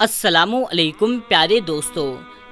السلام علیکم پیارے دوستو،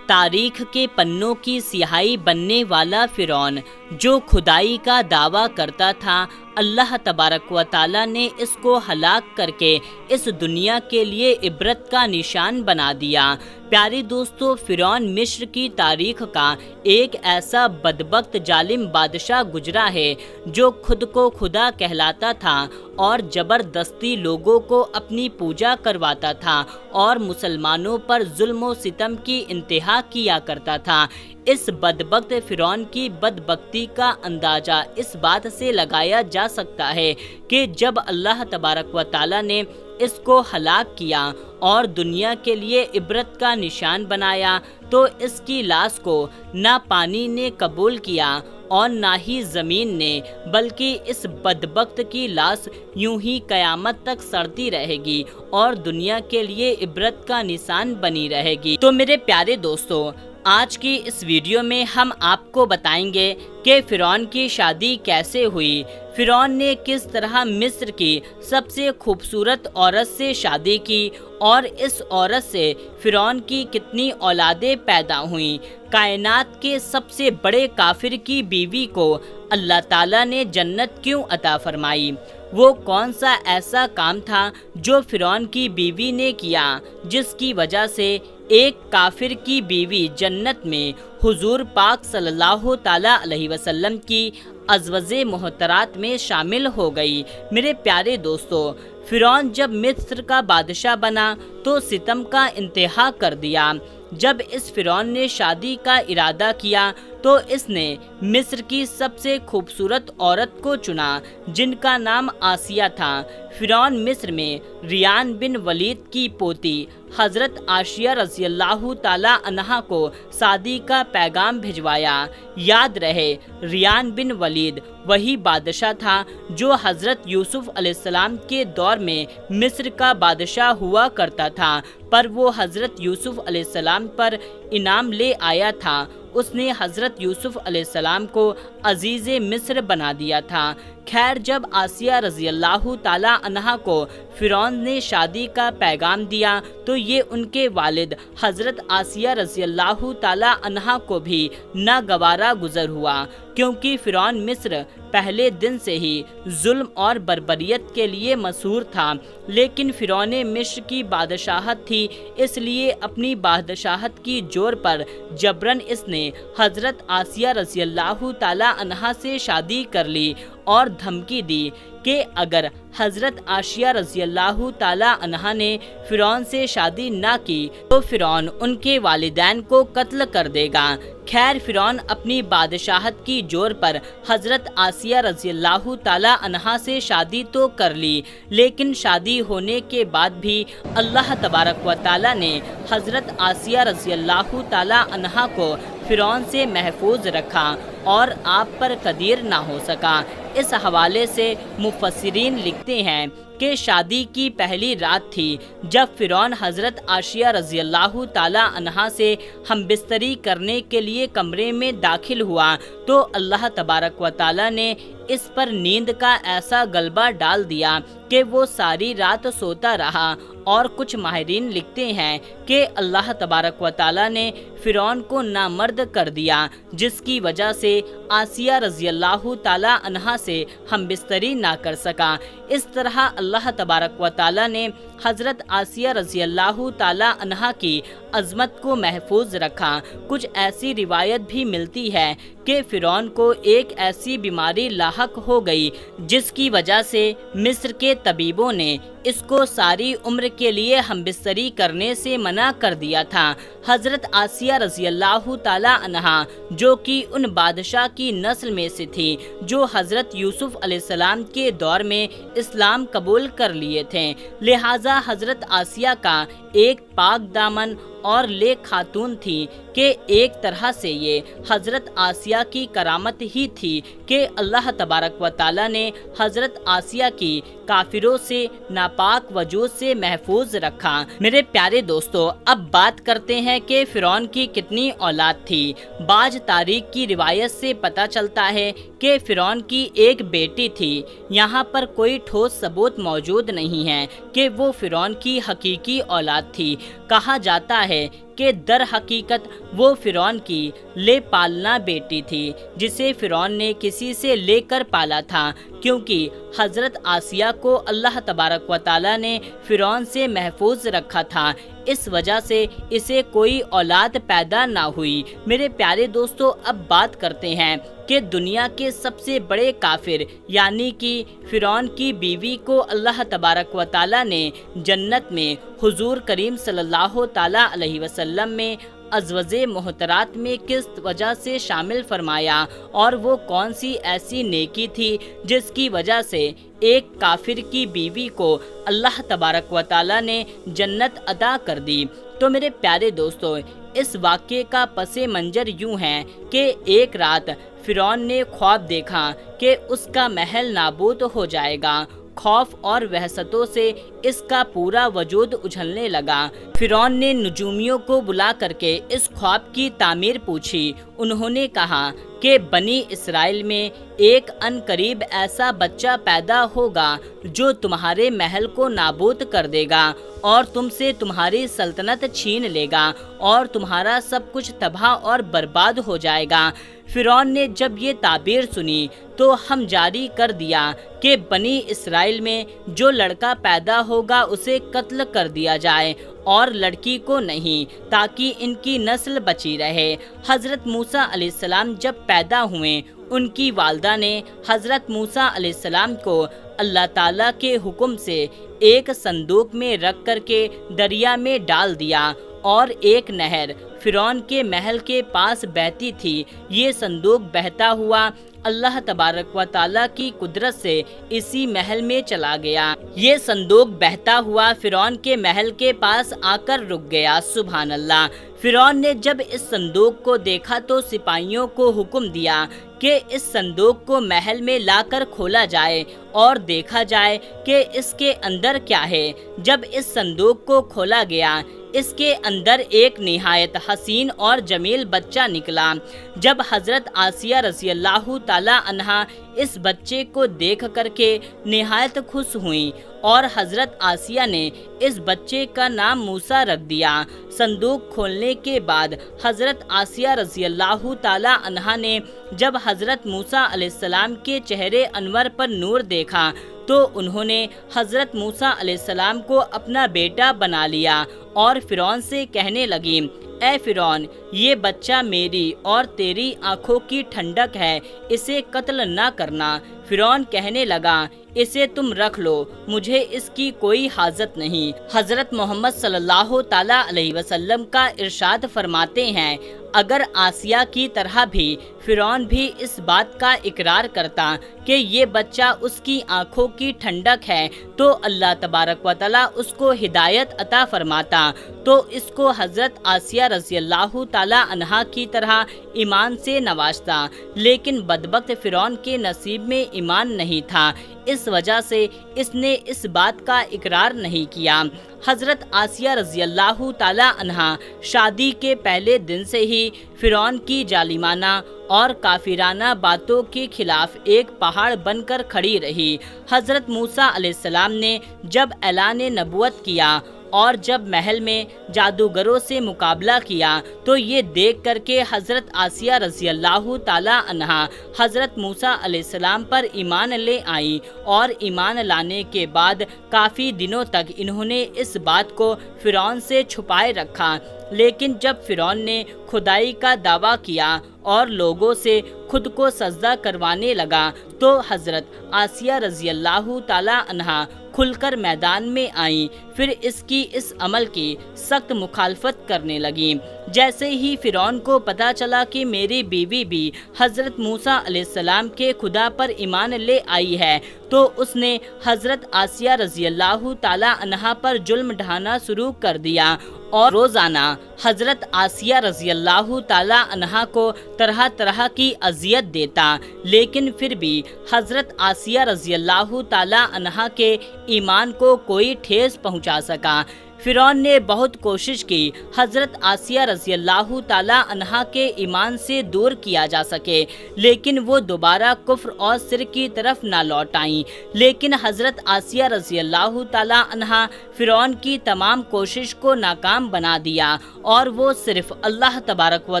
تاریخ کے پنوں کی سیاہی بننے والا فرعون جو خدائی کا دعویٰ کرتا تھا، اللہ تبارک و تعالیٰ نے اس کو ہلاک کر کے اس دنیا کے لیے عبرت کا نشان بنا دیا۔ پیارے دوستو، فرعون مصر کی تاریخ کا ایک ایسا بدبخت ظالم بادشاہ گزرا ہے جو خود کو خدا کہلاتا تھا اور زبردستی لوگوں کو اپنی پوجا کرواتا تھا اور مسلمانوں پر ظلم و ستم کی انتہا کیا کرتا تھا۔ اس بدبخت فرعون کی بدبختی کا اندازہ اس بات سے لگایا جا سکتا ہے کہ جب اللہ تبارک و تعالیٰ نے اس کو ہلاک کیا اور دنیا کے لیے عبرت کا نشان بنایا تو اس کی لاش کو نہ پانی نے قبول کیا اور نہ ہی زمین نے، بلکہ اس بدبخت کی لاش یوں ہی قیامت تک سڑتی رہے گی اور دنیا کے لیے عبرت کا نشان بنی رہے گی۔ تو میرے پیارے دوستو، آج کی اس ویڈیو میں ہم آپ کو بتائیں گے کہ فرعون کی شادی کیسے ہوئی، فرعون نے کس طرح مصر کی سب سے خوبصورت عورت سے شادی کی اور اس عورت سے فرعون کی کتنی اولادیں پیدا ہوئیں، کائنات کے سب سے بڑے کافر کی بیوی کو اللہ تعالیٰ نے جنت کیوں عطا فرمائی، وہ کون سا ایسا کام تھا جو فرعون کی بیوی نے کیا جس کی وجہ سے ایک کافر کی بیوی جنت میں حضور پاک صلی اللہ تعالیٰ علیہ وسلم کی ازواج محترات میں شامل ہو گئی۔ میرے پیارے دوستو، فرعون جب مصر کا بادشاہ بنا تو ستم کا انتہا کر دیا۔ جب اس فرعون نے شادی کا ارادہ کیا تو اس نے مصر کی سب سے خوبصورت عورت کو چنا جن کا نام آسیہ تھا۔ فرعون مصر میں ریان بن ولید کی پوتی حضرت عائشہ رضی اللہ تعالیٰ عنہا کو شادی کا پیغام بھجوایا۔ یاد رہے، ریان بن ولید وہی بادشاہ تھا جو حضرت یوسف علیہ السلام کے دور میں مصر کا بادشاہ ہوا کرتا تھا، پر وہ حضرت یوسف علیہ السلام پر انعام لے آیا تھا۔ اس نے حضرت یوسف علیہ السلام کو عزیز مصر بنا دیا تھا۔ خیر، جب آسیہ رضی اللہ تعالیٰ عنہا کو فرعون نے شادی کا پیغام دیا تو یہ ان کے والد حضرت آسیہ رضی اللہ تعالیٰ عنہا کو بھی ناگوارا گزر ہوا، کیونکہ فرعون مصر پہلے دن سے ہی ظلم اور بربریت کے لیے مشہور تھا، لیکن فرعون مصر کی بادشاہت تھی، اس لیے اپنی بادشاہت کی زور پر جبراً اس نے حضرت آسیہ رضی اللہ تعالیٰ عنہا سے شادی کر لی اور دھمکی دی کہ اگر حضرت عائشہ رضی اللہ تعالیٰ عنہا نے فرعون سے شادی نہ کی تو فرعون ان کے والدین کو قتل کر دے گا۔ خیر، فرعون اپنی بادشاہت کی زور پر حضرت آسیہ رضی اللہ تعالیٰ عنہا سے شادی تو کر لی، لیکن شادی ہونے کے بعد بھی اللہ تبارک و تعالیٰ نے حضرت آسیہ رضی اللہ تعالیٰ عنہا کو فرعون سے محفوظ رکھا اور آپ پر قدیر نہ ہو سکا۔ اس حوالے سے مفسرین لکھتے ہیں کہ شادی کی پہلی رات تھی جب فرعون حضرت عائشہ رضی اللہ تعالیٰ عنہا سے ہم بستری کرنے کے لیے کمرے میں داخل ہوا تو اللہ تبارک و تعالیٰ نے اس پر نیند کا ایسا غلبہ ڈال دیا کہ وہ ساری رات سوتا رہا، اور کچھ ماہرین لکھتے ہیں کہ اللہ تبارک و تعالیٰ نے فرعون کو نامرد کر دیا، جس کی وجہ سے آسیہ رضی اللہ تعالیٰ عنہا سے ہم بستری نہ کر سکا۔ اس طرح اللہ تبارک و تعالیٰ نے حضرت آسیہ رضی اللہ تعالیٰ عنہا کی عظمت کو محفوظ رکھا۔ کچھ ایسی روایت بھی ملتی ہے کہ فرعون کو ایک ایسی بیماری لاحق ہو گئی جس کی وجہ سے مصر کے طبیبوں نے اس کو ساری عمر کے لیے ہم بستری کرنے سے منع کر دیا تھا۔ حضرت آسیہ رضی اللہ تعالیٰ عنہا جو کہ ان بادشاہ کی نسل میں سے تھی جو حضرت یوسف علیہ السلام کے دور میں اسلام قبول کر لیے تھے، لہٰذا حضرت آسیہ کا ایک پاک دامن اور لیک خاتون تھی کہ ایک طرح سے یہ حضرت آسیہ کی کرامت ہی تھی کہ اللہ تبارک و تعالیٰ نے حضرت آسیہ کی کافروں سے ناپاک وجود سے محفوظ رکھا۔ میرے پیارے دوستو، اب بات کرتے ہیں کہ فرعون کی کتنی اولاد تھی۔ بعض تاریخ کی روایت سے پتہ چلتا ہے کہ فرعون کی ایک بیٹی تھی۔ یہاں پر کوئی ٹھوس ثبوت موجود نہیں ہے کہ وہ فرعون کی حقیقی اولاد تھی۔ کہا جاتا ہے کہ در حقیقت وہ فرعون کی لے پالنا بیٹی تھی، جسے فرعون نے کسی سے لے کر پالا تھا، کیونکہ حضرت آسیہ کو اللہ تبارک و تعالیٰ نے فرعون سے محفوظ رکھا تھا، اس وجہ سے اسے کوئی اولاد پیدا نہ ہوئی۔ میرے پیارے دوستو، اب بات کرتے ہیں کہ دنیا کے سب سے بڑے کافر یعنی کہ فرعون کی بیوی کو اللہ تبارک و تعالیٰ نے جنت میں حضور کریم صلی اللہ تعالیٰ علیہ وسلم میں ازواج محترات میں کس وجہ سے شامل فرمایا، اور وہ کون سی ایسی نیکی تھی جس کی وجہ سے ایک کافر کی بیوی کو اللہ تبارک و تعالیٰ نے جنت عطا کر دی۔ تو میرے پیارے دوستو، اس واقعے کا پس منظر یوں ہے کہ ایک رات فرعون نے خواب دیکھا کہ اس کا محل نابود ہو جائے گا۔ خوف اور وحشتوں سے اس کا پورا وجود اچھلنے لگا۔ فرعون نے نجومیوں کو بلا کر کے اس خواب کی تعمیر پوچھی۔ انہوں نے کہا کہ بنی اسرائیل میں ایک ان قریب ایسا بچہ پیدا ہوگا جو تمہارے محل کو نابود کر دے گا اور تم سے تمہاری سلطنت چھین لے گا اور تمہارا سب کچھ تباہ اور برباد ہو جائے گا۔ فرعون نے جب یہ تعبیر سنی تو ہم جاری کر دیا کہ بنی اسرائیل میں جو لڑکا پیدا ہوگا اسے قتل کر دیا جائے اور لڑکی کو نہیں، تاکہ ان کی نسل بچی رہے۔ حضرت موسیٰ علیہ السلام جب پیدا ہوئے، ان کی والدہ نے حضرت موسیٰ علیہ السلام کو اللہ تعالیٰ کے حکم سے ایک صندوق میں رکھ کر کے دریا میں ڈال دیا، اور ایک نہر فرعون کے محل کے پاس بہتی تھی۔ یہ صندوق بہتا ہوا اللہ تبارک و تعالیٰ کی قدرت سے اسی محل میں چلا گیا۔ یہ صندوق بہتا ہوا فرعون کے محل کے پاس آ کر رک گیا۔ سبحان اللہ۔ فرعون نے جب اس صندوق کو دیکھا تو سپاہیوں کو حکم دیا کہ اس صندوق کو محل میں لا کر کھولا جائے اور دیکھا جائے کہ اس کے اندر کیا ہے۔ جب اس صندوق کو کھولا گیا، اس کے اندر ایک نہایت حسین اور جمیل بچہ نکلا۔ جب حضرت آسیہ رضی اللہ تعالیٰ عنہا اس بچے کو دیکھ کر کے نہایت خوش ہوئیں اور حضرت آسیہ نے اس بچے کا نام موسیٰ رکھ دیا۔ صندوق کھولنے کے بعد حضرت آسیہ رضی اللہ تعالیٰ عنہا نے جب حضرت موسیٰ علیہ السلام کے چہرے انور پر نور دیکھا تو انہوں نے حضرت موسیٰ علیہ السلام کو اپنا بیٹا بنا لیا اور فرعون سے کہنے لگی، اے فرعون، یہ بچہ میری اور تیری آنکھوں کی ٹھنڈک ہے، اسے قتل نہ کرنا۔ فرعون کہنے لگا، اسے تم رکھ لو، مجھے اس کی کوئی حاجت نہیں۔ حضرت محمد صلی اللہ تعالیٰ علیہ وسلم کا ارشاد فرماتے ہیں، اگر آسیہ کی طرح بھی فرعون بھی اس بات کا اقرار کرتا کہ یہ بچہ اس کی آنکھوں کی ٹھنڈک ہے تو اللہ تبارک و تعالیٰ اس کو ہدایت عطا فرماتا، تو اس کو حضرت آسیہ رضی اللہ تعالیٰ عنہا کی طرح ایمان سے نوازتا، لیکن بدبخت فرعون کے نصیب میں ایمان نہیں تھا، اس وجہ سے اس نے اس بات کا اقرار نہیں کیا۔ حضرت آسیہ رضی اللہ تعالیٰ عنہا شادی کے پہلے دن سے ہی فرعون کی ظالمانہ اور کافرانہ باتوں کے خلاف ایک پہاڑ بن کر کھڑی رہی۔ حضرت موسیٰ علیہ السلام نے جب اعلان نبوت کیا اور جب محل میں جادوگروں سے مقابلہ کیا تو یہ دیکھ کر کے حضرت آسیہ رضی اللہ تعالیٰ عنہا حضرت موسیٰ علیہ السلام پر ایمان لے آئیں، اور ایمان لانے کے بعد کافی دنوں تک انہوں نے اس بات کو فرعون سے چھپائے رکھا، لیکن جب فرعون نے خدائی کا دعویٰ کیا اور لوگوں سے خود کو سجدہ کروانے لگا تو حضرت آسیہ رضی اللہ تعالیٰ عنہا کھل کر میدان میں آئیں، پھر اس کی اس عمل کی سخت مخالفت کرنے لگیں۔ جیسے ہی فرعون کو پتہ چلا کہ میری بیوی بھی حضرت موسیٰ علیہ السلام کے خدا پر ایمان لے آئی ہے تو اس نے حضرت آسیہ رضی اللہ تعالیٰ عنہا پر ظلم ڈھانا شروع کر دیا اور روزانہ حضرت آسیہ رضی اللہ تعالی عنہا کو طرح طرح کی اذیت دیتا، لیکن پھر بھی حضرت آسیہ رضی اللہ تعالی عنہا کے ایمان کو کوئی ٹھیس پہنچا سکا۔ فرعون نے بہت کوشش کی حضرت آسیہ رضی اللہ تعالی عنہا کے ایمان سے دور کیا جا سکے، لیکن وہ دوبارہ کفر اور شرک کی طرف نہ لوٹ آئیں۔ لیکن حضرت آسیہ رضی اللہ تعالی عنہا فرعون کی تمام کوشش کو ناکام بنا دیا، اور وہ صرف اللہ تبارک و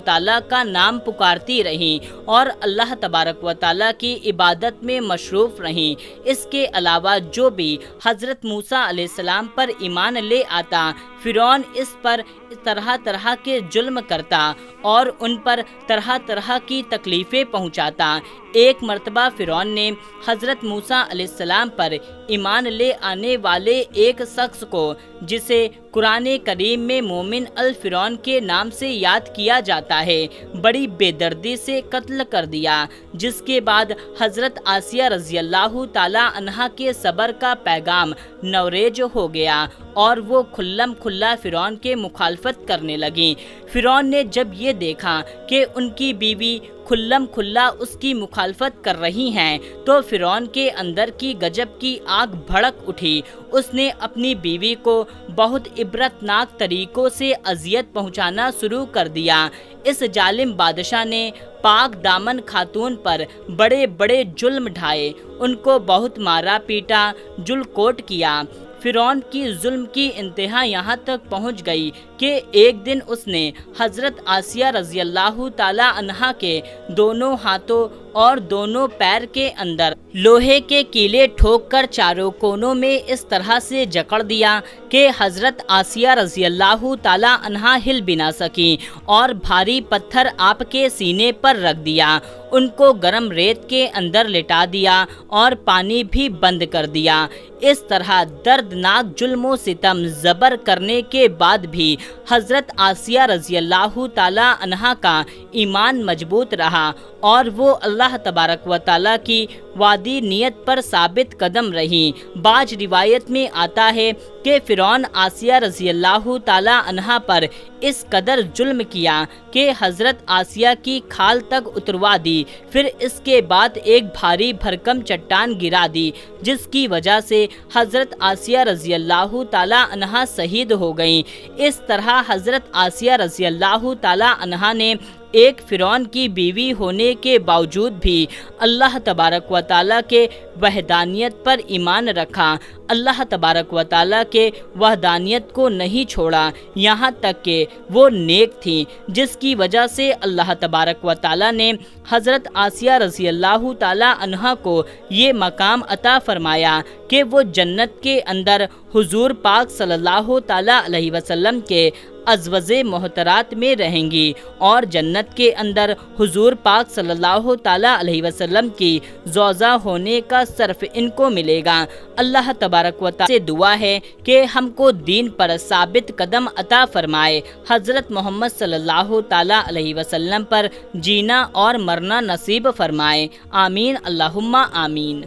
تعالی کا نام پکارتی رہیں اور اللہ تبارک و تعالی کی عبادت میں مصروف رہیں۔ اس کے علاوہ جو بھی حضرت موسیٰ علیہ السلام پر ایمان لے آتا، فرعون اس پر طرح طرح کے ظلم کرتا اور ان پر طرح طرح کی تکلیفیں پہنچاتا۔ ایک مرتبہ فرعون نے حضرت موسیٰ علیہ السلام پر ایمان لے آنے والے ایک شخص کو، جسے قرآن کریم میں مومن الفرعون کے نام سے یاد کیا جاتا ہے، بڑی بے دردی سے قتل کر دیا، جس کے بعد حضرت آسیہ رضی اللہ تعالی عنہا کے صبر کا پیغام نوریج ہو گیا اور وہ کھلم کھلا فرعون کے مخالفت کرنے لگیں۔ فرعون نے جب یہ دیکھا کہ ان کی بیوی کھلم کھلا اس کی مخالفت کر رہی ہیں تو فرعون کے اندر کی غضب کی آگ بھڑک اٹھی۔ اس نے اپنی بیوی کو بہت عبرتناک طریقوں سے اذیت پہنچانا شروع کر دیا۔ اس ظالم بادشاہ نے پاک دامن خاتون پر بڑے بڑے ظلم ڈھائے، ان کو بہت مارا پیٹا، جل کوٹ کیا۔ فرعون کی ظلم کی انتہا یہاں تک پہنچ گئی کہ ایک دن اس نے حضرت آسیہ رضی اللہ تعالی عنہا کے دونوں ہاتھوں اور دونوں پیر کے اندر لوہے کے کیلے ٹھوک کر چاروں کونوں میں اس طرح سے جکڑ دیا کہ حضرت آسیہ رضی اللہ تعالی عنہا ہل بھی نہ سکیں، اور بھاری پتھر آپ کے سینے پر رکھ دیا۔ ان کو گرم ریت کے اندر لٹا دیا اور پانی بھی بند کر دیا۔ اس طرح دردناک ظلم و ستم زبر کرنے کے بعد بھی حضرت آسیہ رضی اللہ تعالی عنہا کا ایمان مضبوط رہا اور وہ اللہ تبارک و تعالی کی وعدی نیت پر ثابت قدم رہیں۔ بعض روایت میں آتا ہے کہ فرعون آسیہ رضی اللہ تعالی عنہا پر اس قدر ظلم کیا کہ حضرت آسیہ کی کھال تک اتروا دی، پھر اس کے بعد ایک بھاری بھرکم چٹان گرا دی، جس کی وجہ سے حضرت آسیہ رضی اللہ تعالی عنہا شہید ہو گئیں۔ اس طرح حضرت آسیہ رضی اللہ تعالی عنہا نے ایک فرعون کی بیوی ہونے کے باوجود بھی اللہ تبارک و تعالیٰ کے وحدانیت پر ایمان رکھا، اللہ تبارک و تعالیٰ کے وحدانیت کو نہیں چھوڑا، یہاں تک کہ وہ نیک تھی، جس کی وجہ سے اللہ تبارک و تعالیٰ نے حضرت آسیہ رضی اللہ تعالیٰ عنہا کو یہ مقام عطا فرمایا کہ وہ جنت کے اندر حضور پاک صلی اللہ تعالیٰ علیہ وسلم کے ازواج محترات میں رہیں گی، اور جنت کے اندر حضور پاک صلی اللہ تعالیٰ علیہ وسلم کی زوجہ ہونے کا شرف ان کو ملے گا۔ اللہ تبارک و تعالیٰ سے دعا ہے کہ ہم کو دین پر ثابت قدم عطا فرمائے، حضرت محمد صلی اللہ تعالیٰ علیہ وسلم پر جینا اور مرنا نصیب فرمائے، آمین اللہم آمین۔